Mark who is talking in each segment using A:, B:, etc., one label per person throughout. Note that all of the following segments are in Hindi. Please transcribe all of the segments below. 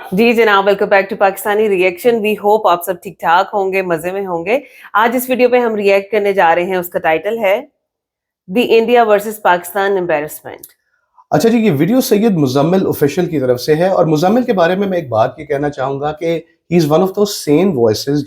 A: जी जनाब, welcome back to Pakistani reaction. We hope आप सब ठीक ठाक होंगे, मजे में होंगे। आज इस वीडियो पे हम रिएक्ट करने जा रहे हैं, उसका टाइटल है the India versus Pakistan embarrassment.
B: अच्छा जी, ये वीडियो सैयद मुजम्मिल ऑफिशियल की तरफ से है और मुजम्मिल के बारे में मैं एक बात ये कहना चाहूँगा कि he is one of those Sen voices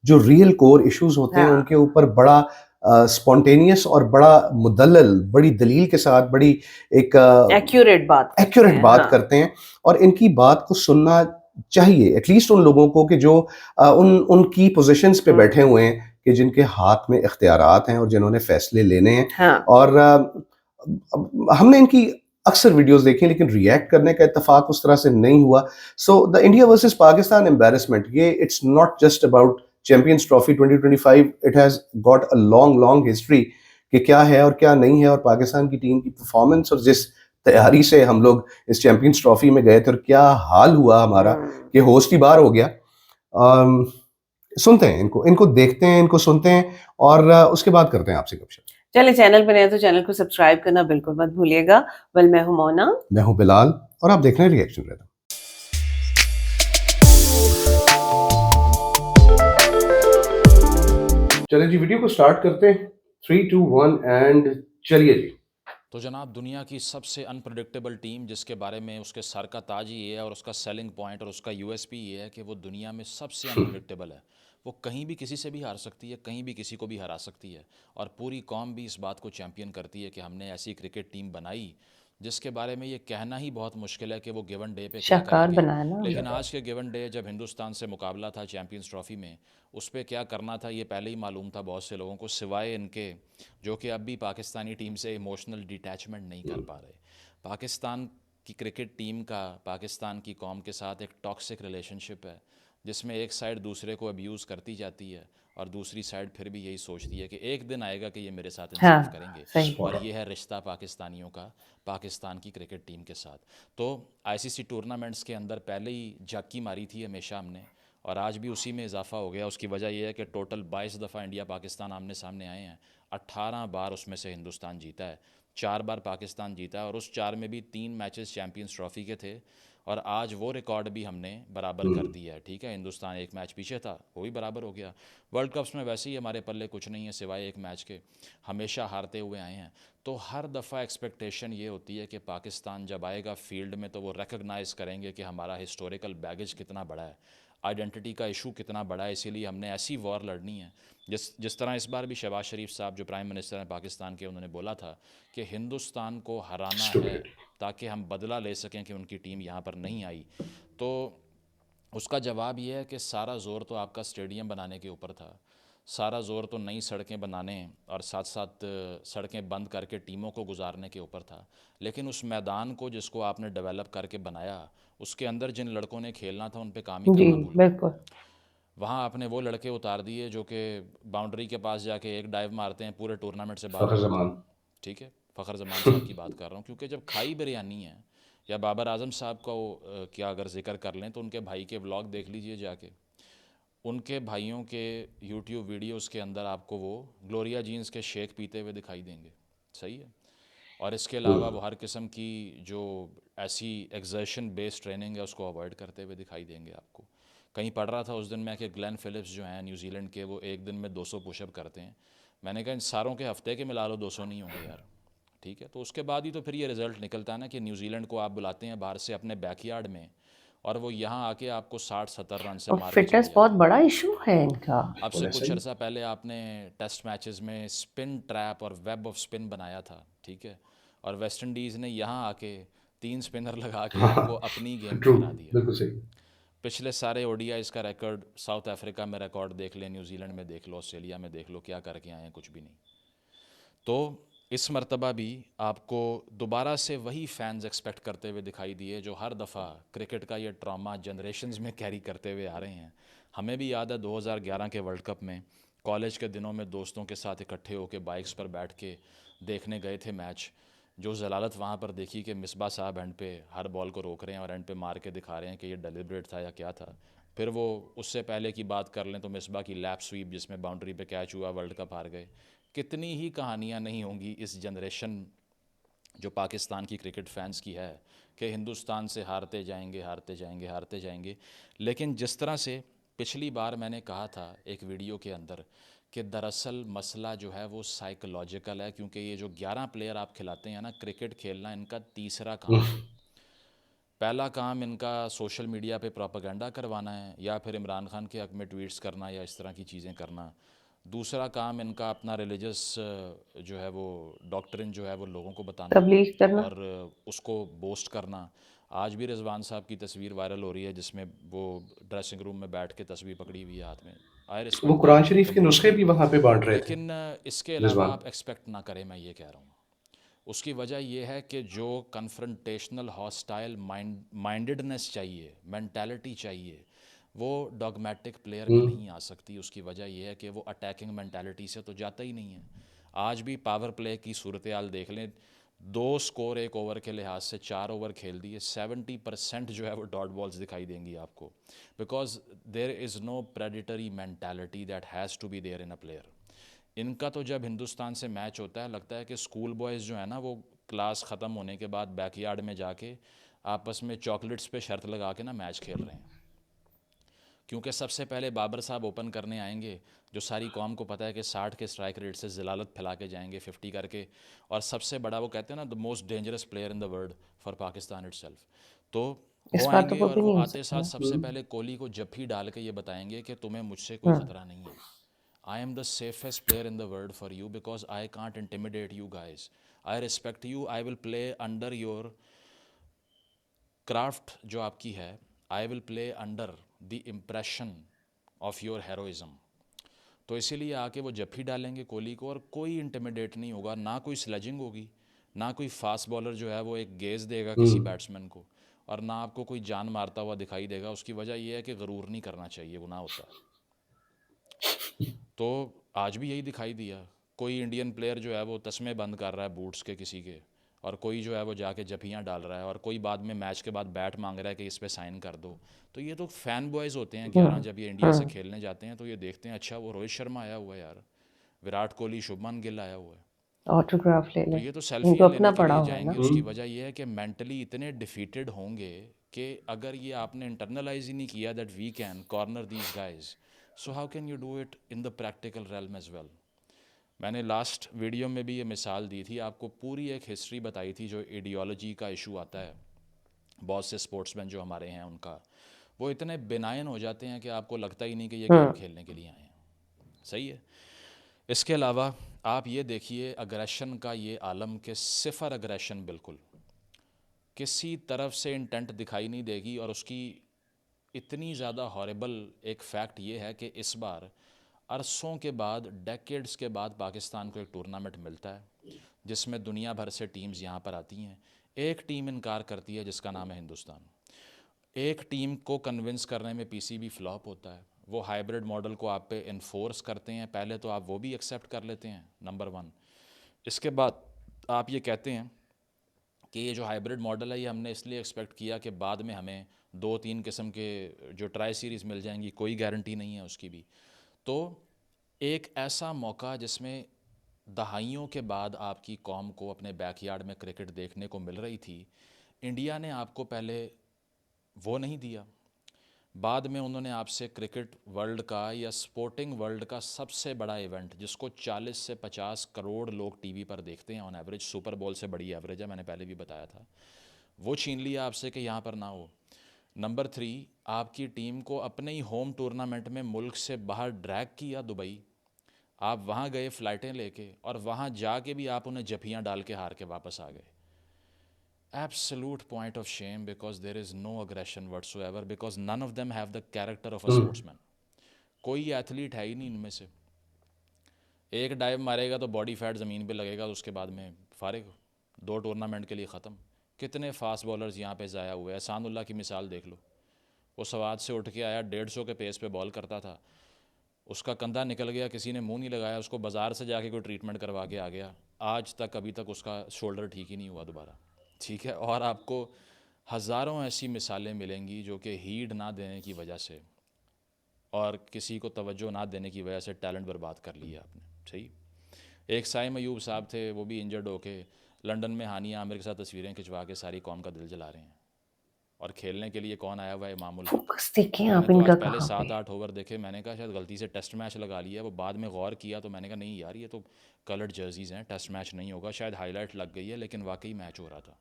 B: जो रियल कोर इश्यूज़ होते हैं
A: हाँ,
B: उनके ऊपर बड़ा स्पॉन्टेनियस और बड़ा मुदल्लल, बड़ी दलील के साथ बड़ी एक
A: एक्यूरेट बात करते
B: एक्यूरेट
A: हैं।
B: बात
A: हाँ।
B: करते हैं और इनकी बात को सुनना चाहिए एटलीस्ट उन लोगों को कि जो उनकी पोज़ीशंस पे बैठे
A: हम्म।
B: हुए हैं कि जिनके हाथ में इख्तियारात हैं और जिन्होंने फैसले लेने हैं
A: हाँ।
B: और हमने इनकी अक्सर वीडियोस देखी लेकिन रिएक्ट करने का इत्तेफाक उस तरह से नहीं हुआ। So the India versus Pakistan embarrassment, ये it's not just about champions trophy 2025, it has got a long long history कि क्या है और क्या नहीं है, और पाकिस्तान की टीम की परफॉर्मेंस और जिस तैयारी से हम लोग इस चैंपियंस ट्रॉफी में गए थे और क्या हाल हुआ हमारा
A: हम्म।
B: कि होस्ट ही बाहर हो गया। अम, सुनते हैं इनको इनको देखते हैं, इनको सुनते हैं और उसके बाद करते हैं आपसे गपशप।
A: चले, चैनल पे नए तो चैनल को सब्सक्राइब करना बिल्कुल मत भूलिएगा। वेल, मैं हूं मोना।
B: मैं हूं बिलाल और आप देख रहे हैं रिएक्शन रहता। चलिए जी, वीडियो को स्टार्ट करते हैं। 3 2 1 एंड चलिए जी।
C: तो जनाब, दुनिया की सबसे अनप्रडिक्टेबल टीम जिसके बारे में उसके सर का ताज ही ये है और उसका सेलिंग पॉइंट और उसका यूएसपी ये है कि वो दुनिया में सबसे अनप्रडिक्टेबल है। वो कहीं भी किसी से भी हार सकती है, कहीं भी किसी को भी हरा सकती है, और पूरी कौम भी इस बात को चैम्पियन करती है कि हमने ऐसी क्रिकेट टीम बनाई जिसके बारे में ये कहना ही बहुत मुश्किल है कि वो गिवन डे पे क्या
A: शाहकार
C: करेंगे।
A: बनाया ना।
C: लेकिन आज के गिवन डे जब हिंदुस्तान से मुकाबला था चैम्पियंस ट्रॉफी में, उस पर क्या करना था ये पहले ही मालूम था बहुत से लोगों को, सिवाय इनके जो कि अब भी पाकिस्तानी टीम से इमोशनल डिटैचमेंट नहीं कर पा रहे। पाकिस्तान की क्रिकेट टीम का पाकिस्तान की कौम के साथ एक टॉक्सिक रिलेशनशिप है, जिसमें एक साइड दूसरे को अब्यूज़ करती जाती है और दूसरी साइड फिर भी यही सोचती है कि एक दिन आएगा कि ये मेरे साथ इंसाफ
A: हाँ,
C: करेंगे।
A: सही।
C: और ये है रिश्ता पाकिस्तानियों का पाकिस्तान की क्रिकेट टीम के साथ। तो आईसीसी टूर्नामेंट्स के अंदर पहले ही झांकी मारी थी हमेशा हमने, और आज भी उसी में इजाफा हो गया। उसकी वजह यह है कि टोटल 22 दफ़ा इंडिया पाकिस्तान आमने सामने आए हैं। 18 बार उसमें से हिंदुस्तान जीता है, 4 बार पाकिस्तान जीता है, और उस 4 में भी 3 मैचेस चैंपियंस ट्रॉफी के थे। और आज वो रिकॉर्ड भी हमने बराबर कर दिया है। ठीक है, हिंदुस्तान एक मैच पीछे था, वो भी बराबर हो गया। वर्ल्ड कप्स में वैसे ही हमारे पल्ले कुछ नहीं है सिवाय एक मैच के, हमेशा हारते हुए आए हैं। तो हर दफ़ा एक्सपेक्टेशन ये होती है कि पाकिस्तान जब आएगा फील्ड में तो वो रिकग्नाइज़ करेंगे कि हमारा हिस्टोरिकल बैगेज कितना बड़ा है, आइडेंटिटी का इशू कितना बड़ा है, इसीलिए हमने ऐसी वॉर लड़नी है। जिस तरह इस बार भी शहबाज शरीफ साहब जो प्राइम मिनिस्टर हैं पाकिस्तान के, उन्होंने बोला था कि हिंदुस्तान को हराना है ताकि हम बदला ले सकें कि उनकी टीम यहाँ पर नहीं आई। तो उसका जवाब ये है कि सारा ज़ोर तो आपका स्टेडियम बनाने के ऊपर था, सारा ज़ोर तो नई सड़कें बनाने और साथ साथ सड़कें बंद करके टीमों को गुजारने के ऊपर था। लेकिन उस मैदान को जिसको आपने डेवलप करके बनाया, उसके अंदर जिन लड़कों ने खेलना था उन पे काम ही
A: जी,
C: करना भूल गए।
A: बिल्कुल।
C: वहाँ आपने वो लड़के उतार दिए जो कि बाउंड्री के पास जाके एक डाइव मारते हैं, पूरे टूर्नामेंट से बाहर हो
B: फखर
C: जाते हैं।
B: जमान।
C: ठीक है, फ़खर जमान साहब की बात कर रहा हूँ, क्योंकि जब खाई बिरयानी है, या बाबर आजम साहब का वो क्या अगर जिक्र कर लें तो उनके भाई के व्लॉग देख लीजिए जाके। उनके भाइयों के यूट्यूब वीडियोस के अंदर आपको वो ग्लोरिया जीन्स के शेक पीते हुए दिखाई देंगे। सही है। और इसके अलावा वो हर किस्म की जो ऐसी एक्सर्शन बेस्ड ट्रेनिंग है उसको अवॉइड करते हुए दिखाई देंगे आपको। कहीं पढ़ रहा था उस दिन मैं कि ग्लेन फिलिप्स जो हैं न्यूजीलैंड के, वो एक दिन में 200 पुशअप करते हैं। मैंने कहा इन सारों के हफ्ते के मिला लो 200 नहीं होंगे यार। ठीक है, तो उसके बाद ही तो फिर ये रिज़ल्ट निकलता है ना कि न्यूजीलैंड को आप बुलाते हैं बाहर से अपने बैकयार्ड में, और वो यहाँ आके आपको 60-70 रन से
A: और
C: मार के चले
A: फिटनेस बहुत
C: जाते हैं।
A: बड़ा इशू है इनका।
C: अब से
B: बोले
C: कुछ
B: सही।
C: अर्सा पहले आपने टेस्ट मैचेस में स्पिन ट्रैप और वेब ऑफ स्पिन बनाया था। ठीक है, और वेस्ट इंडीज़ ने यहाँ आके 3 स्पिनर लगा के इनको अपनी गेम पे
B: ट्रू,
C: हरा दिया।
B: बिल्कुल सही।
C: पिछले सारे ओडीआईज़ का रिकॉर्ड साउथ अफ्रीका में रिकॉर्ड देख लें, न्यूजीलैंड में देख लो, ऑस्ट्रेलिया में देख लो, क्या करके आए हैं, कुछ भी नहीं। तो इस मर्तबा भी आपको दोबारा से वही फैंस एक्सपेक्ट करते हुए दिखाई दिए जो हर दफ़ा क्रिकेट का ये ट्रॉमा जनरेशन्स में कैरी करते हुए आ रहे हैं। हमें भी याद है 2011 के वर्ल्ड कप में कॉलेज के दिनों में दोस्तों के साथ इकट्ठे होकर बाइक्स पर बैठ के देखने गए थे मैच। जो जलालत वहाँ पर देखी कि मिसबा साहब एंड पे हर बॉल को रोक रहे हैं और एंड पे मार के दिखा रहे हैं कि ये डेलिब्रेट था या क्या था। फिर वो उससे पहले की बात कर लें तो मिसबा की लैप स्वीप जिसमें बाउंड्री पे कैच हुआ, वर्ल्ड कप हार गए। कितनी ही कहानियाँ नहीं होंगी इस जनरेशन जो पाकिस्तान की क्रिकेट फैंस की है कि हिंदुस्तान से हारते जाएंगे हारते जाएंगे हारते जाएंगे। लेकिन जिस तरह से पिछली बार मैंने कहा था एक वीडियो के अंदर कि दरअसल मसला जो है वो साइकोलॉजिकल है, क्योंकि ये जो 11 प्लेयर आप खिलाते हैं ना, क्रिकेट खेलना इनका तीसरा काम है। पहला काम इनका सोशल मीडिया पे प्रोपेगेंडा करवाना है या फिर इमरान खान के हक में ट्वीट्स करना या इस तरह की चीज़ें करना। दूसरा काम इनका अपना रिलीजियस जो है वो डॉक्ट्रिन जो है वो लोगों को बताना
A: तबलीग करना।
C: और उसको बोस्ट करना। आज भी रिजवान साहब की तस्वीर वायरल हो रही है जिसमें वो ड्रेसिंग रूम में बैठ के तस्वीर पकड़ी हुई है हाथ में। आई
B: वो
C: रिस्पेक्ट दैट
B: कुरान शरीफ के नुस्खे भी
C: कम्प्लीटली।
B: वहां पे बांट रहे थे
C: लेकिन इसके अलावा
B: रिजवान।
C: आप एक्सपेक्ट ना करें, मैं ये कह रहा हूँ। उसकी वजह यह है कि जो कन्फ्रंटेशनल हॉस्टाइल माइंडेडनेस चाहिए, मेंटालिटी चाहिए, वो डॉगमेटिक प्लेयर में नहीं आ सकती। उसकी वजह यह है कि वो अटैकिंग मेंटालिटी से तो जाता ही नहीं है। आज भी पावर प्ले की सूरत हाल देख लें, 2 स्कोर एक ओवर के लिहाज से 4 ओवर खेल दिए, 70% जो है वो डॉट बॉल्स दिखाई देंगी आपको, because there is no predatory mentality that has to be there in a player. इनका तो जब हिंदुस्तान से मैच होता है लगता है कि स्कूल बॉयज़ जो है ना वो क्लास ख़त्म होने के बाद बैकयार्ड में जाके आपस में चॉकलेट्स पे शर्त लगा के ना मैच खेल रहे हैं। क्योंकि सबसे पहले बाबर साहब ओपन करने आएंगे, जो सारी कौम को पता है कि 60 के स्ट्राइक रेट से ज़लालत फैला के जाएंगे 50 करके। और सबसे बड़ा वो कहते हैं ना the most dangerous player in the world for Pakistan itself. तो
A: इस
C: वो
A: बातों
C: आएंगे
A: को
C: और
A: भी
C: वो
A: नहीं हो
C: आते
A: सकता
C: साथ
A: ना।
C: सबसे पहले कोहली को जफ्फी डाल के ये बताएंगे कि तुम्हें मुझसे कोई
A: हम्म।
C: ख़तरा नहीं है। I am the safest player in the world for you because I can't intimidate you guys. I respect you. I will play under your craft जो आपकी है. I will play under the impression of your heroism. तो इसीलिए आके वो जफ्फी डालेंगे कोहली को और कोई इंटिमिडेट नहीं होगा, ना कोई स्लेजिंग होगी, ना कोई फास्ट बॉलर जो है वो एक गेज देगा किसी बैट्समैन को, और ना आपको कोई जान मारता हुआ दिखाई देगा। उसकी वजह यह है कि गरूर नहीं करना चाहिए, गुनाह होता है। तो आज भी यही दिखाई दिया, कोई इंडियन प्लेयर जो है वो तस्मे बंद कर रहा है बूट्स के किसी के, और कोई जो है वो जाके जफियाँ डाल रहा है, और कोई बाद में मैच के बाद बैट मांग रहा है कि इस पर साइन कर दो। तो ये तो फ़ैन बॉयज़ होते हैं 11,
A: हम्म।
C: जब ये इंडिया से
A: हम्म।
C: खेलने जाते हैं तो ये देखते हैं अच्छा वो रोहित शर्मा आया हुआ है यार, विराट कोहली, शुभमन गिल आया हुआ है,
A: ऑटोग्राफ ले
C: तो
A: ले।
C: ये तो
A: इनको
C: सेल्फियाँ
A: अपना
C: लेने के
A: पड़ा
C: लिए
A: हुआ है
C: जाएंगे।
A: ना।
C: उसकी वजह यह है कि मेंटली इतने डिफीटेड होंगे कि अगर ये आपने इंटरनलाइज ही नहीं किया that we can corner these guys, so how can you do it in the practical realm as well. मैंने लास्ट वीडियो में भी ये मिसाल दी थी आपको, पूरी एक हिस्ट्री बताई थी। जो आइडियोलॉजी का इशू आता है, बहुत से स्पोर्ट्समैन जो हमारे हैं उनका, वो इतने बेनायन हो जाते हैं कि आपको लगता ही नहीं कि ये गेम
A: हम्म।
C: खेलने के लिए आए हैं। सही है। इसके अलावा आप ये देखिए अग्रेशन का ये आलम के सिफर अग्रेशन, बिल्कुल किसी तरफ से इंटेंट दिखाई नहीं देगी। और उसकी इतनी ज़्यादा हॉरेबल एक फैक्ट ये है कि इस बार अरसों के बाद, डेकेड्स के बाद पाकिस्तान को एक टूर्नामेंट मिलता है जिसमें दुनिया भर से टीम्स यहाँ पर आती हैं। एक टीम इनकार करती है जिसका नाम है हिंदुस्तान। एक टीम को कन्विंस करने में पीसीबी फ्लॉप होता है। वो हाइब्रिड मॉडल को आप पे इन्फोर्स करते हैं, पहले तो आप वो भी एक्सेप्ट कर लेते हैं, नंबर 1। इसके बाद आप ये कहते हैं कि ये जो हाइब्रिड मॉडल है ये हमने इसलिए एक्सपेक्ट किया कि बाद में हमें 2-3 किस्म के जो ट्राई सीरीज़ मिल जाएंगी, कोई गारंटी नहीं है उसकी भी। तो एक ऐसा मौका जिसमें दहाइयों के बाद आपकी कौम को अपने बैकयार्ड में क्रिकेट देखने को मिल रही थी, इंडिया ने आपको पहले वो नहीं दिया। बाद में उन्होंने आपसे क्रिकेट वर्ल्ड का या स्पोर्टिंग वर्ल्ड का सबसे बड़ा इवेंट, जिसको 40 से 50 करोड़ लोग टीवी पर देखते हैं ऑन एवरेज, सुपर बोल से बड़ी एवरेज है, मैंने पहले भी बताया था, वो छीन लिया आपसे कि यहाँ पर ना हो। नंबर 3, आपकी टीम को अपने ही होम टूर्नामेंट में मुल्क से बाहर ड्रैग किया दुबई। आप वहाँ गए फ़्लाइटें लेके, और वहाँ जाके भी आप उन्हें जफियाँ डाल के हार के वापस आ गए। Absolute point of shame, because there is no aggression whatsoever, because none of them have the character of a sportsman. कोई एथलीट है ही नहीं इनमें से। एक डाइव मारेगा तो बॉडी फैट ज़मीन पे लगेगा, उसके बाद में फारिग, 2 टूर्नामेंट के लिए ख़त्म। कितने फास्ट बॉलर्स यहाँ पे ज़ाया हुए हैं। एहसानुल्लाह की मिसाल देख लो, वो सवाद से उठ के आया, 150 के पेस पे बॉल करता था, उसका कंधा निकल गया, किसी ने मुंह नहीं लगाया उसको, बाज़ार से जाके कोई ट्रीटमेंट करवा के आ गया, आज तक अभी तक उसका शोल्डर ठीक ही नहीं हुआ दोबारा। ठीक है। और आपको हज़ारों ऐसी मिसालें मिलेंगी जो कि हीड ना देने की वजह से और किसी को तवज्जो ना देने की वजह से टैलेंट बर्बाद कर लिया आपने। सही। एक साइम अयूब साहब थे, वो भी इंजर्ड होके लंदन में हानिया आमिर के साथ तस्वीरें खिंचवा के सारी कौम का दिल जला रहे हैं। और खेलने के लिए कौन आया हुआ है? इमामुल हक।
A: फोकस देखें
C: मैंने
A: आप
C: तो
A: इनका
C: आज पहले
A: कहाँ पे।
C: 7-8 ओवर देखे, मैंने कहा शायद गलती से टेस्ट मैच लगा लिया है। वो बाद में गौर किया तो मैंने कहा नहीं यार, ये तो कलर्ड जर्सीज़ हैं, टेस्ट मैच नहीं होगा, शायद हाईलाइट लग गई है, लेकिन वाकई मैच हो रहा था।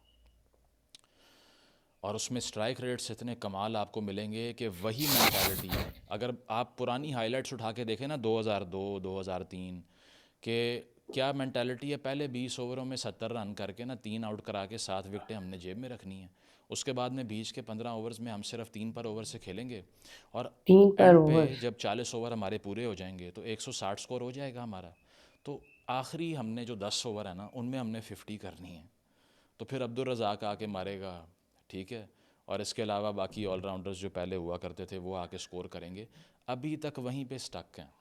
C: और उसमें स्ट्राइक रेट्स इतने कमाल आपको मिलेंगे कि वही मेंटालिटी अगर आप पुरानी हाईलाइट्स उठा के देखें ना, 2002 2003 के, क्या मेंटालिटी है? पहले 20 ओवरों में 70 रन करके ना 3 आउट करा के 7 विकेटें हमने जेब में रखनी है। उसके बाद में बीच के 15 ओवर्स में हम सिर्फ 3 पर ओवर से खेलेंगे, और
A: 3 पर
C: एंड पे
A: ओवर।
C: जब 40 ओवर हमारे पूरे हो जाएंगे तो 160 स्कोर हो जाएगा हमारा। तो आखिरी हमने जो 10 ओवर है ना, उनमें हमने 50 करनी है। तो फिर अब्दुल रज़ाक आके मारेगा, ठीक है, और इसके अलावा बाकी ऑलराउंडर्स जो पहले हुआ करते थे वो आके स्कोर करेंगे। अभी तक वहीं पे स्टक हैं।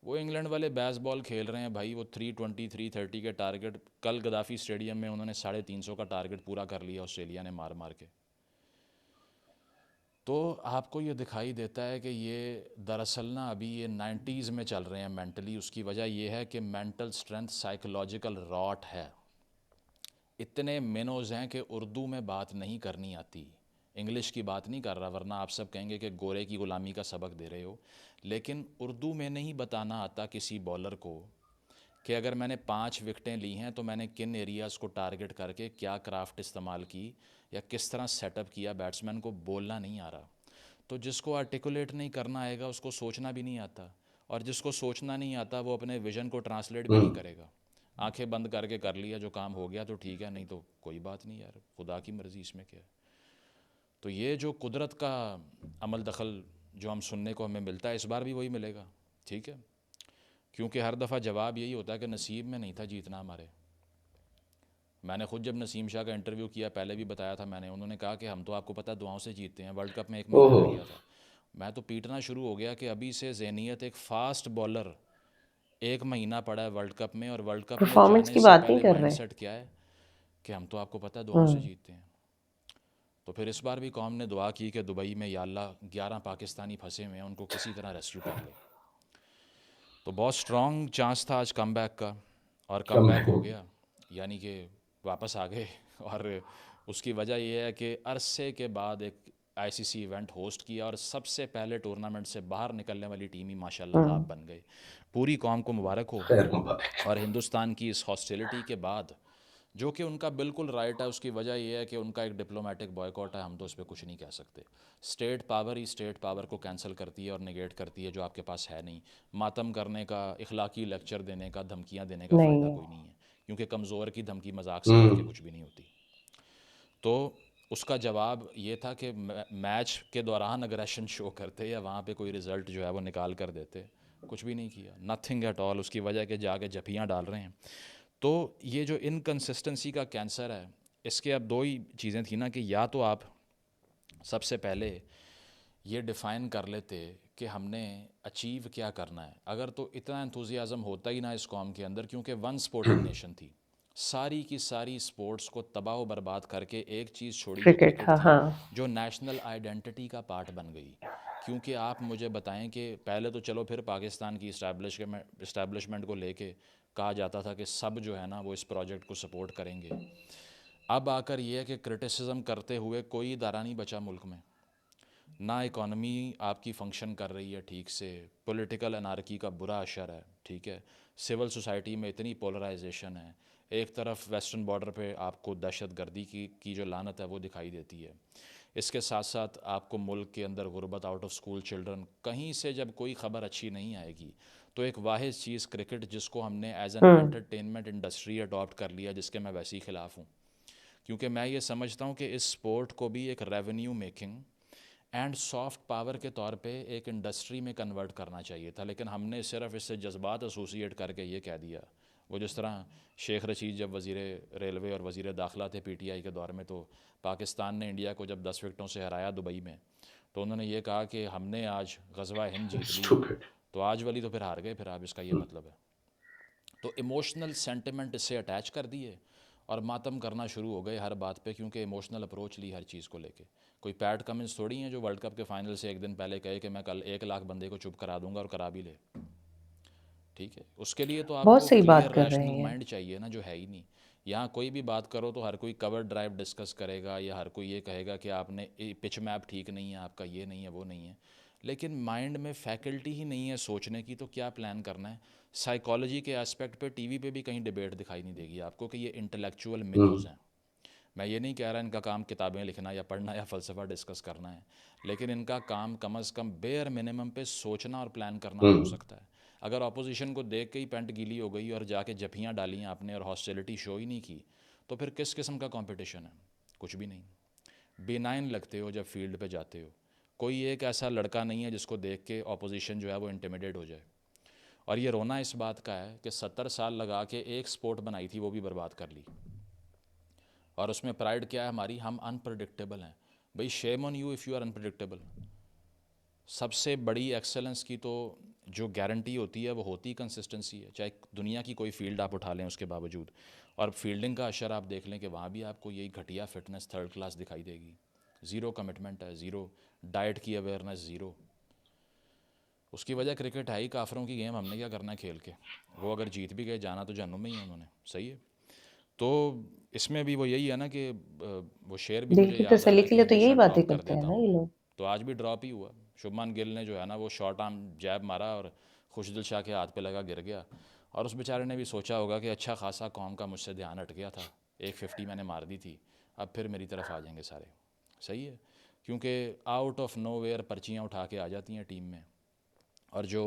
C: वो इंग्लैंड वाले बेसबॉल खेल रहे हैं भाई, वो 320 330 के टारगेट, कल गद्दाफी स्टेडियम में उन्होंने 350 का टारगेट पूरा कर लिया ऑस्ट्रेलिया ने मार मार के। तो आपको ये दिखाई देता है कि ये दरअसल ना अभी ये 90s में चल रहे हैं मेंटली। उसकी वजह ये है कि मेंटल स्ट्रेंथ साइकोलॉजिकल रॉट है। इतने मिनोज हैं कि उर्दू में बात नहीं करनी आती, इंग्लिश की बात नहीं कर रहा, वरना आप सब कहेंगे कि गोरे की ग़ुलामी का सबक दे रहे हो। लेकिन उर्दू में नहीं बताना आता किसी बॉलर को कि अगर मैंने 5 विकेटें ली हैं तो मैंने किन एरियाज़ को टारगेट करके क्या क्राफ्ट इस्तेमाल की या किस तरह सेटअप किया, बैट्समैन को बोलना नहीं आ रहा। तो जिसको आर्टिकुलेट नहीं करना आएगा उसको सोचना भी नहीं आता, और जिसको सोचना नहीं आता वो अपने विजन को ट्रांसलेट भी नहीं करेगा। आंखें बंद करके कर लिया, जो काम हो गया तो ठीक है, नहीं तो कोई बात नहीं यार, खुदा की मर्ज़ी, इसमें क्या है। तो ये जो कुदरत का अमल दखल जो हम सुनने को हमें मिलता है, इस बार भी वही मिलेगा, ठीक है। क्योंकि हर दफ़ा जवाब यही होता है कि नसीब में नहीं था जीतना हमारे। मैंने खुद जब नसीम शाह का इंटरव्यू किया, पहले भी बताया था मैंने, उन्होंने कहा कि हम तो आपको पता है दुआओं से जीतते हैं, वर्ल्ड कप में 1 महीना
B: ओहो।
C: रह गया था। मैं तो पीटना शुरू हो गया कि अभी से ज़हनियत, एक फ़ास्ट बॉलर 1 महीना पड़ा है वर्ल्ड कप में, और वर्ल्ड कप में
A: परफॉर्मेंस
C: जाने
A: की
C: से
A: बात नहीं
C: पहले
A: कर रहे।
C: माइंडसेट क्या है कि हम तो आपको पता है दुआओं से
A: हम्म।
C: जीतते हैं। तो फिर इस बार भी कौम ने दुआ की कि दुबई में या अल्लाह 11 पाकिस्तानी फंसे हुए हैं, उनको किसी तरह रेस्क्यू कर ले। तो बहुत स्ट्रॉन्ग चांस था आज कम बैक का, और कम
B: कम
C: बैक
B: है।
C: हो गया, यानी कि वापस आ गए। और उसकी वजह यह है कि अरसे के बाद एक आईसीसी इवेंट होस्ट किया, और सबसे पहले टूर्नामेंट से बाहर निकलने वाली टीम ही माशाल्लाह आप
A: हम्म।
C: बन गए। पूरी कौम को मुबारक हो।
B: खैर मुबारक।
C: और हिंदुस्तान की इस हॉस्टिलिटी के बाद, जो कि उनका बिल्कुल राइट है, उसकी वजह यह है कि उनका एक डिप्लोमेटिक बॉयकॉट है, हम तो उस पर कुछ नहीं कह सकते। स्टेट पावर ही स्टेट पावर को कैंसिल करती है और नेगेट करती है जो आपके पास है नहीं। मातम करने का, इखलाकी लेक्चर देने का, धमकियाँ देने का
A: नहीं
C: फ़ायदा
A: है।
C: कोई नहीं है, क्योंकि कमज़ोर की धमकी मजाक समझ के
B: हम्म।
C: कुछ भी नहीं होती। तो उसका जवाब ये था कि मैच के दौरान अग्रेशन शो करते या वहाँ पे कोई रिज़ल्ट जो है वो निकाल कर देते, कुछ भी नहीं किया, नथिंग एट ऑल। उसकी वजह के जाके जफियाँ डाल रहे हैं। तो ये जो इनकन्सिस्टेंसी का कैंसर है, इसके अब 2 ही चीज़ें थी ना, कि या तो आप सबसे पहले ये डिफ़ाइन कर लेते कि हमने अचीव क्या करना है। अगर तो इतना एंथुजियाज़म होता ही ना इस कौम के अंदर, क्योंकि वन स्पोर्टिंग नेशन थी, सारी की सारी स्पोर्ट्स को तबाह बर्बाद करके एक चीज़ छोड़ी जो
A: क्रिकेट,
C: क्रिकेट
A: हाँ
C: थी,
A: हाँ।
C: जो नेशनल आइडेंटिटी का पार्ट बन गई। क्योंकि आप मुझे बताएं कि पहले तो चलो फिर पाकिस्तान की इस्टेब्लिशमेंट को लेके कहा जाता था कि सब जो है ना वो इस प्रोजेक्ट को सपोर्ट करेंगे। अब आकर ये है कि क्रिटिसिज्म करते हुए कोई इदारा नहीं बचा मुल्क में, ना इकॉनमी आपकी फ़ंक्शन कर रही है ठीक से, पॉलिटिकल अनार्की का बुरा असर है, ठीक है, सिविल सोसाइटी में इतनी पोलराइजेशन है, एक तरफ वेस्टर्न बॉर्डर पे आपको दहशत गर्दी की जो लानत है वो दिखाई देती है। इसके साथ साथ आपको मुल्क के अंदर गुर्बत, आउट ऑफ स्कूल चिल्ड्रन, कहीं से जब कोई ख़बर अच्छी नहीं आएगी तो एक वाहिद चीज़ क्रिकेट, जिसको हमने as an
A: hmm.
C: Entertainment industry adopt कर लिया, जिसके मैं वैसे ही ख़िलाफ़ हूँ। क्योंकि मैं ये समझता हूँ कि इस स्पोर्ट को भी एक revenue making and soft power के तौर पे एक इंडस्ट्री में कन्वर्ट करना चाहिए था, लेकिन हमने सिर्फ इससे जज्बात एसोसिएट करके ये कह दिया। वो जिस तरह शेख रशीद जब वज़ीर रेलवे और वज़ीर दाखिला थे पीटीआई के दौर में, तो पाकिस्तान ने इंडिया को जब 10 विकेटों से हराया दुबई में, तो उन्होंने ये कहा कि हमने आज गज़वा हिंद जीत लिया।
B: स्टूपिड।
C: तो आज वाली तो फिर हार गए, फिर आप, इसका ये मतलब है। तो इमोशनल सेंटिमेंट इससे अटैच कर दिए और मातम करना शुरू हो गए हर बात पे, क्योंकि इमोशनल अप्रोच ली हर चीज़ को लेके। कोई पैट कमिंस थोड़ी हैं जो वर्ल्ड कप के फाइनल से एक दिन पहले कहे कि मैं कल 1 लाख बंदे को चुप करा दूंगा, और करा भी ले। ठीक है, उसके लिए तो
A: बहुत
C: आपको
A: सही बात
C: क्लियर
A: कर रहे
C: रैशनल
A: हैं ये।
C: माइंड चाहिए ना, जो है ही नहीं। यहाँ कोई भी बात करो तो हर कोई कवर ड्राइव डिस्कस करेगा, या हर कोई ये कहेगा कि आपने पिच मैप ठीक नहीं है, आपका ये नहीं है, वो नहीं है। लेकिन माइंड में फैकल्टी ही नहीं है सोचने की, तो क्या प्लान करना है? साइकोलॉजी के एस्पेक्ट पे टीवी पे भी कहीं डिबेट दिखाई नहीं देगी आपको कि ये इंटेलेक्चुअल मिनोज हैं। मैं ये नहीं कह रहा इनका काम किताबें लिखना या पढ़ना या फ़लसफ़ा डिस्कस करना है, लेकिन इनका काम कम अज़ कम बेयर मिनिमम पे सोचना और प्लान करना तो हो सकता है। अगर अपोजिशन को देख के ही पैंट गीली हो गई और जाके जफियाँ डाली आपने और हॉस्टिलिटी शो ही नहीं की, तो फिर किस किस्म का कंपटीशन है? कुछ भी नहीं। बेनाइन लगते हो जब फील्ड पे जाते हो। कोई एक ऐसा लड़का नहीं है जिसको देख के अपोजिशन जो है वो इंटिमिडेट हो जाए। और ये रोना इस बात का है कि 70 साल लगा के एक स्पोर्ट बनाई थी, वो भी बर्बाद कर ली। और उसमें प्राइड क्या है हमारी? हम अनप्रडिक्टेबल हैं। भाई shame on you if you are unpredictable. सबसे बड़ी एक्सेलेंस की तो जो गारंटी होती है वो होती कंसिस्टेंसी है। चाहे दुनिया की कोई फील्ड आप उठा लें उसके बावजूद, और फील्डिंग का अशर आप देख लें कि वहाँ भी आपको यही घटिया फिटनेस थर्ड क्लास दिखाई देगी। ज़ीरो कमिटमेंट है, ज़ीरो डाइट की अवेयरनेस, ज़ीरो। उसकी वजह क्रिकेट है ही काफरों की गेम, हमने क्या करना है खेल के? वो अगर जीत भी गए जाना तो जहन्नुम में ही है उन्होंने। सही है। तो इसमें भी वो यही है ना कि वो शेर भी
A: दिल
C: मुझे
A: की
C: याद आ
A: तसल्ली
C: रहा है
A: के
C: कि
A: लिए तो यही
C: हमेशा
A: बातें
C: ड्रॉप कर
A: करते हैं
C: देता
A: ना
C: हूँ
A: ये
C: मैं।
A: लोग।
C: तो आज भी ड्रॉप ही हुआ। शुभमान गिल ने जो है ना वो शॉर्ट आर्म जैब मारा और खुशदिल शाह के हाथ पे लगा, गिर गया। और उस बेचारे ने भी सोचा होगा कि अच्छा खासा कौम का मुझसे ध्यान हट गया था, 150 मैंने मार दी थी, अब फिर मेरी तरफ आ जाएंगे सारे। सही है। क्योंकि आउट ऑफ नो वेयर पर्चियाँ उठा के आ जाती हैं टीम में, और जो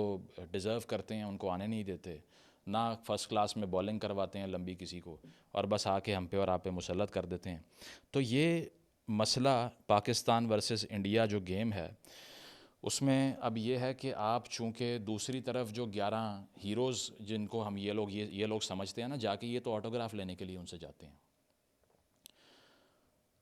C: डिज़र्व करते हैं उनको आने नहीं देते। ना फर्स्ट क्लास में बॉलिंग करवाते हैं लंबी किसी को, और बस आके हम पे और आप पे मुसल्लत कर देते हैं। तो ये मसला पाकिस्तान वर्सेस इंडिया जो गेम है उसमें अब ये है कि आप चूँकि दूसरी तरफ जो 11 हीरोज़ जिनको हम ये लोग समझते हैं ना, जाके ये तो ऑटोग्राफ लेने के लिए उनसे जाते हैं।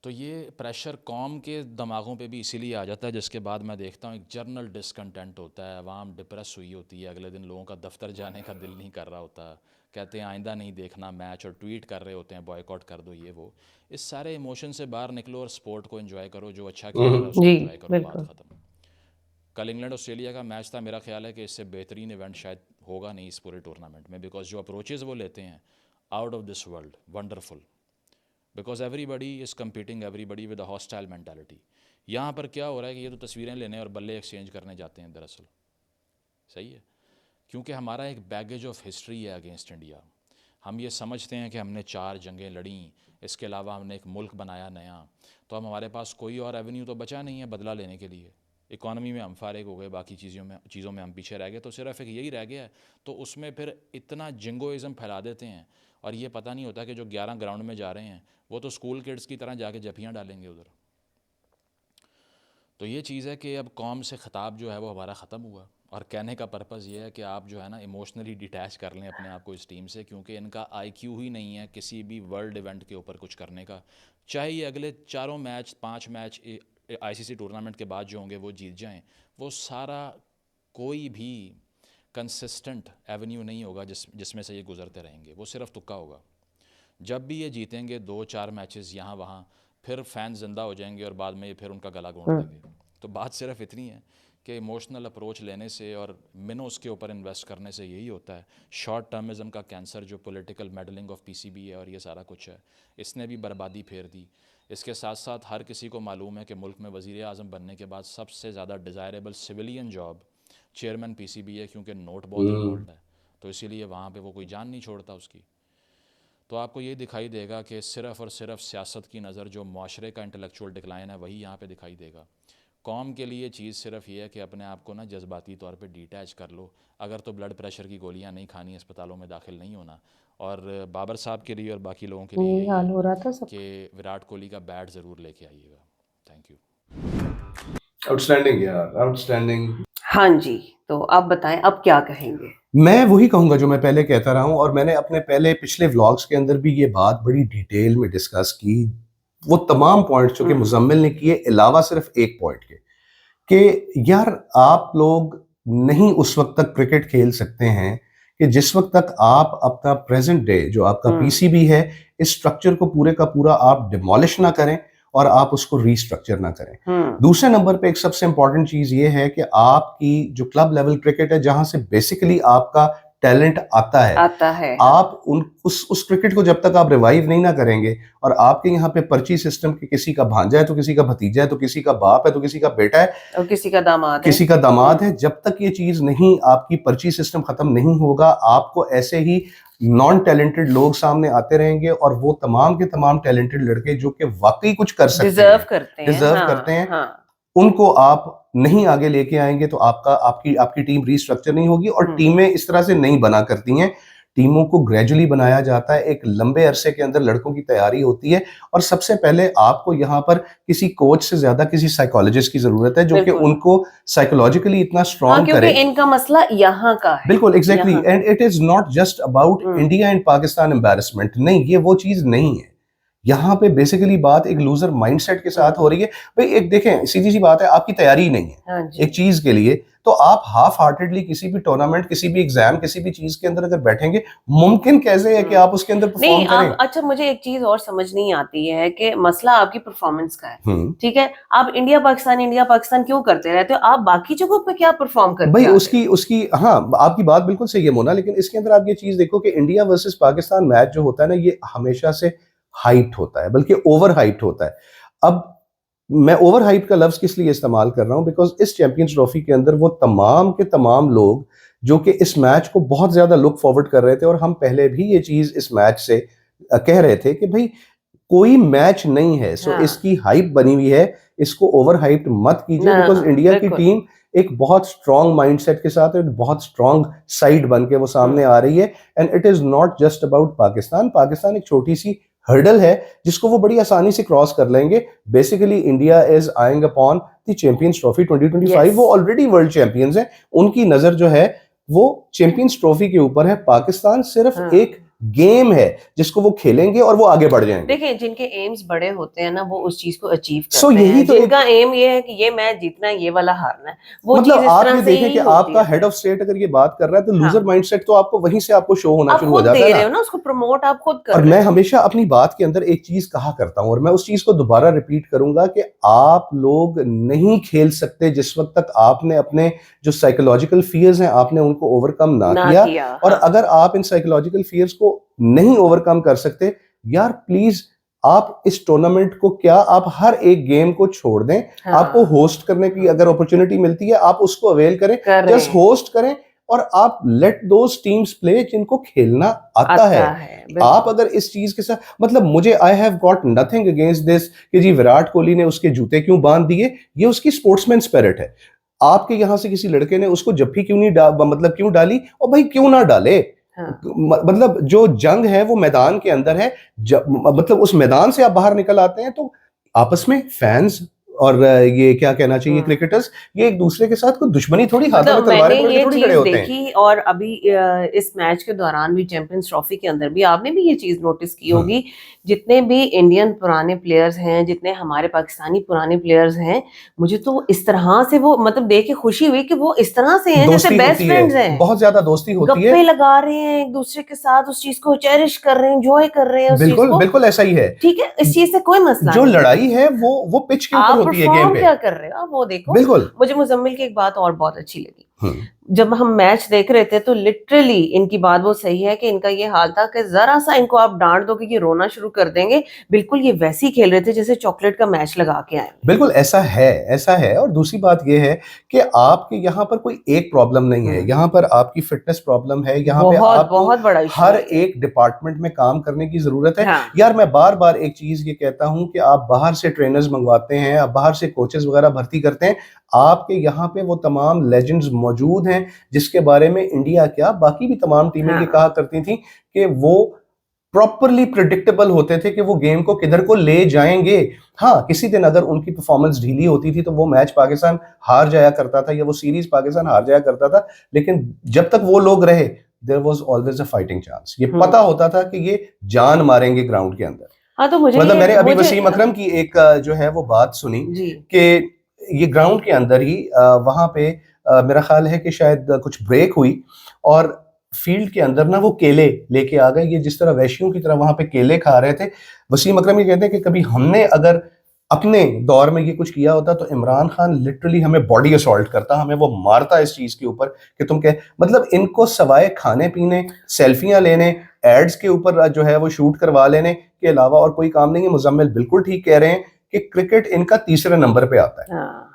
C: तो ये प्रेशर कौम के दिमागों पे भी इसीलिए आ जाता है, जिसके बाद मैं देखता हूँ एक जर्नल डिसकंटेंट होता है, अवाम डिप्रेस हुई होती है, अगले दिन लोगों का दफ्तर जाने का दिल नहीं कर रहा होता, कहते हैं आइंदा नहीं देखना मैच, और ट्वीट कर रहे होते हैं बॉयकॉट कर दो ये वो। इस सारे इमोशन से बाहर निकलो और स्पोर्ट को एंजॉय करो, जो अच्छा खेल रहा है उसको
A: जी
C: एंजॉय करो, बात
A: बिल्कुल।
C: ख़त्म। कल इंग्लैंड ऑस्ट्रेलिया का मैच था, मेरा ख्याल है कि इससे बेहतरीन इवेंट शायद होगा नहीं इस पूरे टूर्नामेंट में, बिकॉज जो अप्रोचेज़ वो लेते हैं out of this world, wonderful. Because everybody is competing everybody with a hostile mentality. यहाँ पर क्या हो रहा है कि ये तो तस्वीरें लेने और बल्ले एक्सचेंज करने जाते हैं दरअसल। सही है। क्योंकि हमारा एक बैगेज ऑफ हिस्ट्री है अगेंस्ट इंडिया। हम ये समझते हैं कि हमने 4 जंगें लड़ी, इसके अलावा हमने एक मुल्क बनाया नया, तो अब हमारे पास कोई और एवेन्यू तो बचा नहीं है बदला लेने के लिए। इकॉनमी में हम फारिग हो गए, बाकी चीज़ों में हम पीछे रह गए, तो सिर्फ एक यही रह गया है। तो उसमें फिर इतना जिंगोइज़म फैला देते हैं, और ये पता नहीं होता कि जो 11 ग्राउंड में जा रहे हैं वो तो स्कूल किड्स की तरह जाके जफियाँ डालेंगे उधर। तो ये चीज़ है कि अब कौम से ख़िताब जो है वो हमारा ख़त्म हुआ, और कहने का पर्पज़ ये है कि आप जो है ना इमोशनली डिटैच कर लें अपने आप को इस टीम से, क्योंकि इनका आईक्यू ही नहीं है किसी भी वर्ल्ड इवेंट के ऊपर कुछ करने का। चाहे ये अगले 4 मैच 5 मैच आईसीसी टूर्नामेंट के बाद जो होंगे वो जीत जाएं, वो सारा कोई भी कंसिस्टेंट एवेन्यू नहीं होगा जिसमें से ये गुजरते रहेंगे, वो सिर्फ तुक्का होगा। जब भी ये जीतेंगे 2-4 मैचेस यहाँ वहाँ, फिर फैन ज़िंदा हो जाएंगे और बाद में ये फिर उनका गला घोंट देंगे। तो बात सिर्फ इतनी है कि इमोशनल अप्रोच लेने से और मिनोस के ऊपर इन्वेस्ट करने से यही होता है। शॉर्ट टर्मिज़म का कैंसर जो पॉलिटिकल मेडलिंग ऑफ पीसीबी है और ये सारा कुछ है, इसने भी बर्बादी फेर दी। इसके साथ साथ हर किसी को मालूम है कि मुल्क में वज़ीर आज़म बनने के बाद सबसे ज़्यादा desirable civilian job chairman PCB है, क्योंकि नोट बहुत इन्वॉल्व है, तो इसीलिए वहाँ पे वो कोई जान नहीं छोड़ता उसकी। तो आपको ये दिखाई देगा कि सिर्फ़ और सिर्फ सियासत की नज़र, जो माशरे का इंटेलेक्चुअल डिक्लाइन है वही यहाँ पे दिखाई देगा। कौम के लिए चीज़ सिर्फ ये है कि अपने आप को ना जज्बाती तौर पे डिटैच कर लो। अगर तो ब्लड प्रेशर की गोलियाँ नहीं खानी, अस्पतालों में दाखिल नहीं होना। और बाबर साहब के लिए और बाकी लोगों के लिए
A: यही
C: यही
A: हाल
C: है
A: हो रहा था सबका।
C: कि विराट कोहली का बैट ज़रूर लेके आइएगा। Thank you.
B: आउटस्टैंडिंग यार, आउटस्टैंडिंग।
A: हाँ जी, तो आप बताएं अब क्या कहेंगे?
B: मैं वही कहूंगा जो मैं पहले कहता रहा हूं, और मैंने अपने पिछले व्लॉग्स के अंदर भी ये बात बड़ी डिटेल में डिस्कस की। वो तमाम पॉइंट्स जो कि मुजम्मिल ने किए, अलावा सिर्फ एक पॉइंट के कि यार आप लोग नहीं उस वक्त तक क्रिकेट खेल सकते हैं कि जिस वक्त तक आप अपना प्रेजेंट डे जो आपका पीसीबी है, इस स्ट्रक्चर को पूरे का पूरा आप डिमोलिश ना करें और आप उसको रीस्ट्रक्चर ना करें। दूसरे नंबर पे एक सबसे इंपॉर्टेंट चीज ये है कि आपकी जो क्लब लेवल क्रिकेट है, जहां से बेसिकली आपका टैलेंट आता है। आप उस क्रिकेट को जब तक आप रिवाइव नहीं ना करेंगे, और आपके यहाँ पे पर्ची सिस्टम के किसी का भांजा है तो किसी का भतीजा है तो किसी का बाप है तो किसी का बेटा है
A: और किसी का दामाद
B: है, जब तक ये चीज नहीं, आपकी पर्ची सिस्टम खत्म नहीं होगा, आपको ऐसे ही नॉन टैलेंटेड लोग सामने आते रहेंगे, और वो तमाम के तमाम टैलेंटेड लड़के जो कि वाकई कुछ कर सकते
A: डिजर्व
B: हैं, करते हैं, उनको आप नहीं आगे लेके आएंगे तो आपकी टीम रीस्ट्रक्चर नहीं होगी। और टीमें इस तरह से नहीं बना करती हैं, टीमों को ग्रेजुअली बनाया जाता है, एक लंबे अरसे के अंदर लड़कों की तैयारी होती है, और सबसे पहले आपको यहाँ पर किसी कोच से ज्यादा किसी साइकोलॉजिस्ट की जरूरत है जो कि उनको साइकोलॉजिकली इतना स्ट्रॉन्ग करे।
A: इनका मसला यहाँ का है।
B: बिल्कुल, exactly, and it is not just about India and Pakistan embarrassment, नहीं, ये वो चीज नहीं है। यहाँ पे बेसिकली बात एक लूजर माइंडसेट के साथ हो रही है। भाई एक देखें, सीधी सी बात है, आपकी तैयारी नहीं है एक चीज के लिए, तो आप हाफ हार्टेडली किसी भी टूर्नामेंट, किसी भी एग्जाम, किसी भी चीज के अंदर अगर बैठेंगे, मुमकिन कैसे है कि आप उसके अंदर परफॉर्म करें?
A: अच्छा, मुझे एक चीज और समझ नहीं आती है कि मसला आपकी परफॉर्मेंस का है, ठीक है, आप इंडिया पाकिस्तान क्यों करते रहते हो? आप बाकी जगहों पे क्या परफॉर्म करते
B: भाई उसकी हाँ, आपकी बात बिल्कुल सही है मोना, लेकिन इसके अंदर आप ये चीज देखो कि इंडिया वर्सेस पाकिस्तान मैच जो होता है ना, ये हमेशा से हाइट होता है, बल्कि ओवर हाइट होता है। अब मैं ओवर हाइट का लफ्ज किस लिए इस्तेमाल कर रहा हूं? बिकॉज इस चैंपियंस ट्रॉफी के अंदर वो तमाम के तमाम लोग जो कि इस मैच को बहुत ज्यादा लुक फॉरवर्ड कर रहे थे, और हम पहले भी ये चीज इस मैच से कह रहे थे कि भाई कोई मैच नहीं है, सो इसकी हाइप बनी हुई है, इसको ओवर हाइप मत कीजिए, बिकॉज इंडिया की टीम एक बहुत स्ट्रॉन्ग माइंडसेट के साथ, एक बहुत स्ट्रॉन्ग साइड बन के वो सामने आ रही है। And it is not just about Pakistan एक छोटी सी हर्डल है जिसको वो बड़ी आसानी से क्रॉस कर लेंगे। Basically India is eyeing upon the champions trophy 2025। वो ऑलरेडी वर्ल्ड चैंपियंस हैं, उनकी नजर जो है वो चैंपियंस ट्रॉफी के ऊपर है। पाकिस्तान सिर्फ एक गेम है जिसको वो खेलेंगे और वो आगे बढ़ जाएंगे।
A: देखिए, जिनके एम्स बड़े होते हैं ना, वो उस चीज को अचीव करते हैं। तो जिनका एम ये है कि ये मैच जीतना है, ये वाला हारना है, वो
B: मतलब आप ये देखें कि आपका हेड ऑफ स्टेट अगर ये बात कर रहा है तो लूजर माइंडसेट तो आपको वहीं से आपको शो होना शुरू हो जाता है
A: ना, उसको प्रमोट आप खुद कर रहे
B: हो। और मैं हमेशा अपनी बात के अंदर एक चीज कहा करता हूं, और मैं उस चीज को दोबारा रिपीट करूंगा कि आप लोग नहीं खेल सकते जिस वक्त तक आपने अपने जो साइकोलॉजिकल फियर्स हैं आपने उनको ओवरकम ना किया। और अगर आप इन साइकोलॉजिकल फियर्स को नहीं ओवरकम कर सकते, यार प्लीज आप इस टूर्नामेंट को आप हर एक गेम को छोड़ दें। आपको होस्ट करने की अगर अपॉर्चुनिटी मिलती है, आप उसको अवेल करें, जस्ट होस्ट करें, और आप लेट दोस टीम्स प्ले जिनको खेलना आता है। आप अगर इस चीज के साथ, मतलब मुझे I have got nothing against this कि जी विराट कोहली ने उसके जूते क्यों बांध दिए, ये उसकी स्पोर्ट्समैन स्पिरिट है। आपके यहां से किसी लड़के ने उसको जफ्फी क्यों नहीं क्यों डाली, और भाई क्यों ना डाले। मतलब जो जंग है वो मैदान के अंदर है, मतलब उस मैदान से आप बाहर निकल आते हैं तो आपस में फैंस और ये क्या कहना चाहिए क्रिकेटर्स, ये एक दूसरे के साथ कोई दुश्मनी थोड़ी हाथों में तलवारें पकड़ के थोड़ी खड़े होते हैं।
A: और अभी इस मैच के दौरान भी चैंपियंस ट्रॉफी के अंदर भी आपने भी ये चीज नोटिस की होगी, जितने भी इंडियन पुराने प्लेयर्स हैं, जितने हमारे पाकिस्तानी पुराने प्लेयर्स हैं, मुझे तो इस तरह से वो मतलब देख के खुशी हुई कि वो इस तरह से हैं जैसे बेस्ट फ्रेंड्स हैं।
B: बहुत ज्यादा दोस्ती होती है,
A: गप्पे लगा रहे हैं एक दूसरे के साथ, उस चीज को चेरिश कर रहे हैं, एंजॉय कर रहे हैं।
B: बिल्कुल बिल्कुल ऐसा ही है,
A: ठीक है, इस चीज से कोई मसला
B: जो लड़ाई है वो पिच के ऊपर होती है, गेम पे
A: क्या कर रहे हो वो देखो।
B: बिल्कुल।
A: मुझे मुजम्मिल की एक बात और बहुत अच्छी लगी, जब हम मैच देख रहे थे तो लिटरली इनकी बात वो सही है कि इनका ये हाल था कि जरा सा इनको आप डांट दो कि ये रोना शुरू कर देंगे। बिल्कुल ये वैसे ही खेल रहे थे जैसे चॉकलेट का मैच लगा के आए।
B: बिल्कुल ऐसा है। और दूसरी बात ये है कि आपके यहाँ पर कोई एक प्रॉब्लम नहीं है, यहाँ पर आपकी फिटनेस प्रॉब्लम है, यहाँ पे आपको बहुत बड़ा हर एक डिपार्टमेंट में काम करने की जरूरत है। यार मैं बार बार एक चीज ये कहता हूँ कि आप बाहर से ट्रेनर्स मंगवाते हैं, आप बाहर से कोचेस वगैरह भर्ती करते हैं, आपके यहाँ पे वो तमाम लेजेंड्स मौजूद हैं जिसके बारे में इंडिया क्या बाकी भी तमाम टीमें ये कहा करती थी कि वो प्रॉपरली प्रेडिक्टेबल होते थे कि वो गेम को किधर को ले जाएंगे। हाँ, किसी दिन अगर उनकी परफॉर्मेंस ढीली होती थी तो वो मैच पाकिस्तान हार जाया करता था या वो सीरीज पाकिस्तान हार जाया करता था, लेकिन जब तक वो लोग रहे there was always a fighting chance. ये पता होता था कि ये जान मारेंगे ग्राउंड के अंदर।
A: हाँ, तो मुझे
B: मतलब मैंने अभी वसीम अकरम की एक जो है वो बात सुनी कि ये ग्राउंड के अंदर ही वहां पे मेरा ख्याल है कि शायद कुछ ब्रेक हुई और फील्ड के अंदर ना वो केले लेके आ गए, ये जिस तरह वैश्यों की तरह वहां पे केले खा रहे थे। वसीम अकरम ये कहते हैं कि कभी हमने अगर अपने दौर में ये कुछ किया होता तो इमरान खान लिटरली हमें बॉडी असॉल्ट करता, हमें वो मारता इस चीज के ऊपर कि तुम क्या, मतलब इनको सवाए खाने पीने, सेल्फियां लेने, एड्स के ऊपर जो है वो शूट करवा लेने के अलावा और कोई काम नहीं है। मुजम्मिल बिल्कुल ठीक कह रहे हैं कि क्रिकेट इनका तीसरे नंबर पे आता है।
A: हाँ।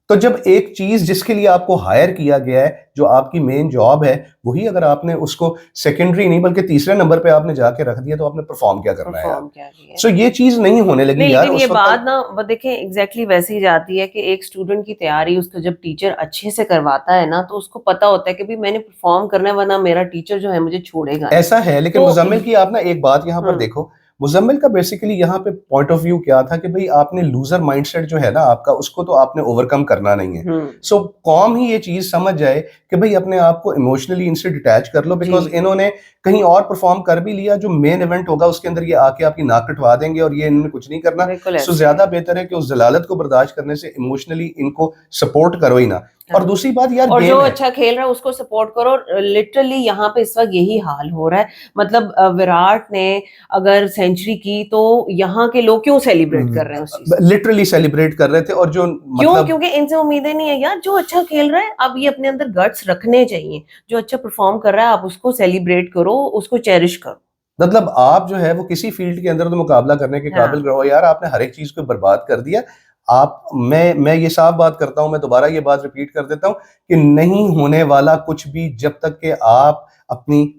B: तो जब एक चीज जिसके लिए आपको हायर किया गया है, जो आपकी मेन जॉब है, वही अगर आपने उसको सेकेंडरी नहीं बल्कि तीसरे नंबर पे आपने जाके रख दिया तो आपने परफॉर्म क्या करना है यार? सो ये चीज नहीं होने लगी
A: नहीं,
B: यार।
A: लेकिन
B: उस
A: ये
B: वक्त
A: बात ना वो देखें एग्जैक्टली वैसे ही जाती है कि एक स्टूडेंट की तैयारी उसको जब टीचर अच्छे से करवाता है ना, तो उसको पता होता है कि भाई मैंने परफॉर्म करना है, वरना मेरा टीचर जो है मुझे छोड़ेगा नहीं।
B: ऐसा है। लेकिन
A: तो
B: मुजम्मिल की आप ना एक बात यहाँ पर देखो, मुजम्मिल का बेसिकली यहाँ पे पॉइंट ऑफ व्यू क्या था कि भाई आपने लूजर माइंडसेट जो है ना आपका, उसको तो आपने ओवरकम करना नहीं है। सो कौम ही ये चीज समझ जाए कि भाई अपने आप को इमोशनली इनसे डिटैच कर लो, बिकॉज इन्होंने कहीं और परफॉर्म कर भी लिया, जो मेन इवेंट होगा उसके अंदर ये आके आपकी नाक कटवा देंगे और ये इन्होंने कुछ नहीं करना। सो ज्यादा बेहतर है कि उस जलालत को बर्दाश्त करने से इमोशनली इनको सपोर्ट करो ही ना। और दूसरी बात यार,
A: और जो अच्छा खेल रहा है उसको सपोर्ट करो। लिटरली यहाँ पे इस वक्त यही हाल हो रहा है। मतलब विराट ने अगर सेंचुरी की तो यहाँ के लोग क्यों सेलिब्रेट कर रहे हैं उस चीज?
B: लिटरली सेलिब्रेट कर रहे थे। और जो
A: क्यों?
B: मतलब
A: क्योंकि इनसे उम्मीदें नहीं है यार। जो अच्छा खेल रहा है अब ये अपने अंदर गट्स रखने चाहिए। जो अच्छा परफॉर्म कर रहा है आप उसको सेलिब्रेट करो, उसको चेरिश करो।
B: मतलब आप जो है वो किसी फील्ड के अंदर तो मुकाबला करने के काबिल रहो यार। आपने हर एक चीज को बर्बाद कर दिया। आप मैं ये साफ बात करता हूं, मैं दोबारा ये बात रिपीट कर देता हूं कि नहीं होने वाला कुछ भी जब तक कि आप अपनी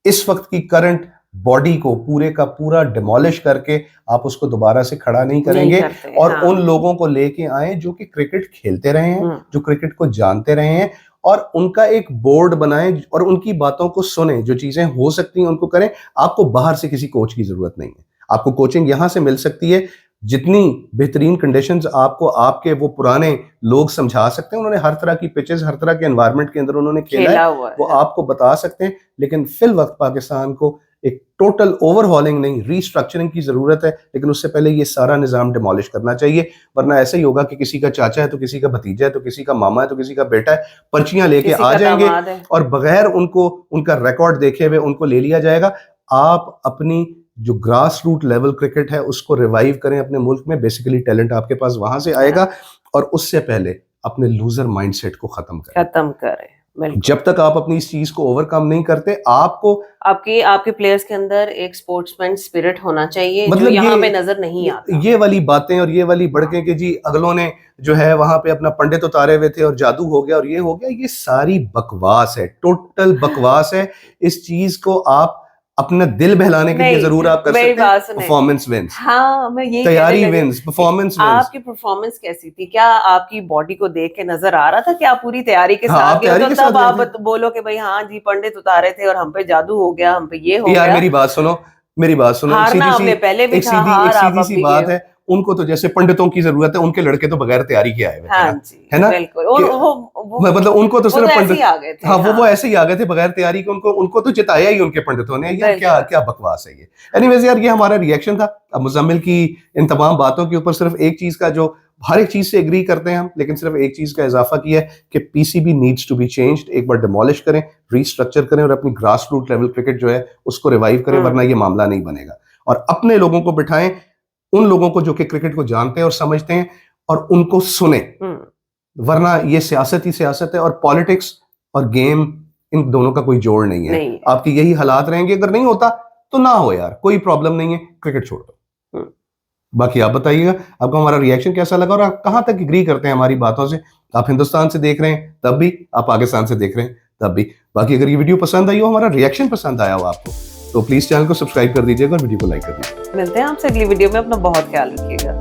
B: इस वक्त की करंट बॉडी को पूरे का पूरा डिमोलिश करके आप उसको दोबारा से खड़ा नहीं करेंगे। और उन लोगों को लेके आए जो कि क्रिकेट खेलते रहे हैं, जो क्रिकेट को जानते रहे हैं, और उनका एक बोर्ड बनाएं और उनकी बातों को सुने। जो चीजें हो सकती हैं उनको करें। आपको बाहर से किसी कोच की जरूरत नहीं है। आपको कोचिंग यहां से मिल सकती है। जितनी बेहतरीन कंडीशंस आपको आपके वो पुराने लोग समझा सकते हैं, उन्होंने हर तरह की पिचेस, हर तरह के एनवायरनमेंट के अंदर उन्होंने खेला है, वो आपको बता सकते हैं। लेकिन फिल वक्त पाकिस्तान को एक टोटल ओवरहॉलिंग नहीं, रीस्ट्रक्चरिंग की जरूरत है। लेकिन उससे पहले ये सारा निजाम डिमोलिश करना चाहिए, वरना ऐसा ही होगा कि किसी का चाचा है तो किसी का भतीजा है तो किसी का मामा है तो किसी का बेटा है, पर्चियां लेके आ जाएंगे और बगैर उनको उनका रिकॉर्ड देखे हुए उनको ले लिया जाएगा। आप अपनी जो ग्रास रूट लेवल क्रिकेट है उसको रिवाइव करें अपने मुल्क में। बेसिकली टैलेंट आपके पास वहां से आएगा। और उससे पहले अपने लूजर माइंडसेट को खत्म करें। जब तक आप अपनी इस चीज को ओवरकम नहीं करते, आपको
A: आपके प्लेयर्स के अंदर एक स्पोर्ट्समैन स्पिरिट होना चाहिए, मतलब जो यहाँ पे नजर नहीं आता।
B: ये वाली बातें और ये वाली बड़के के जी अगलों ने जो है वहां पे अपना पंडित उतारे हुए थे और जादू हो गया और ये हो गया, ये सारी बकवास है, टोटल बकवास है। इस चीज को आप अपना दिल बहलाने के लिए जरूर आप कर सकते हैं। Performance wins.
A: हाँ, मैं ये
B: तैयारी विंस, परफॉर्मेंस विंस।
A: आपकी परफॉर्मेंस कैसी थी? क्या आपकी बॉडी को देख के नजर आ रहा था कि आप पूरी तैयारी के साथ गए? तो तब आप बोलो कि भाई हाँ जी पंडित उतारे थे और हम पे जादू हो गया, हम पे ये हो गया।
B: यार मेरी बात सुनो,
A: हारना आपने पहले भी था, हार
B: सीधी सी बात है। उनको तो जैसे पंडितों की जरूरत है, उनके लड़के तो बगैर तैयारी के आए हुए थे, है ना? मतलब उनको तो सिर्फ पंडित, हाँ वो ऐसे ही आ गए थे बगैर तैयारी के। उनको तो जिताया ही उनके पंडितों ने। यार क्या बकवास है ये। एनीवेज यार, ये हमारा रिएक्शन था। अब मुजम्मिल की इन तमाम बातों के ऊपर सिर्फ एक चीज का, जो हर एक चीज से एग्री करते हैं हम, लेकिन सिर्फ एक चीज का इजाफा किया है कि PCB needs to be changed. एक बार डिमोलिश करें, रीस्ट्रक्चर करें और अपनी ग्रास रूट लेवल क्रिकेट जो है उसको रिवाइव करें, वरना ये मामला नहीं बनेगा। और अपने लोगों को बिठाएं, उन लोगों को जो कि क्रिकेट को जानते हैं और समझते हैं, और उनको सुने। वरना ये सियासत ही सियासत है और पॉलिटिक्स और गेम, इन दोनों का कोई जोड़ नहीं है। आपकी यही हालात रहेंगे। अगर नहीं होता तो ना हो यार, कोई प्रॉब्लम नहीं है, क्रिकेट छोड़ दो। बाकी आप बताइएगा आपको हमारा रिएक्शन कैसा लगा और आप कहां तक एग्री करते हैं हमारी बातों से। आप हिंदुस्तान से देख रहे हैं तब भी, आप पाकिस्तान से देख रहे हैं तब भी। बाकी अगर ये वीडियो पसंद आई हो, हमारा रिएक्शन पसंद आया हो आपको, तो प्लीज चैनल को सब्सक्राइब कर दीजिएगा और वीडियो को लाइक कर दीजिएगा।
A: मिलते हैं आपसे अगली वीडियो में। अपना बहुत ख्याल रखिएगा।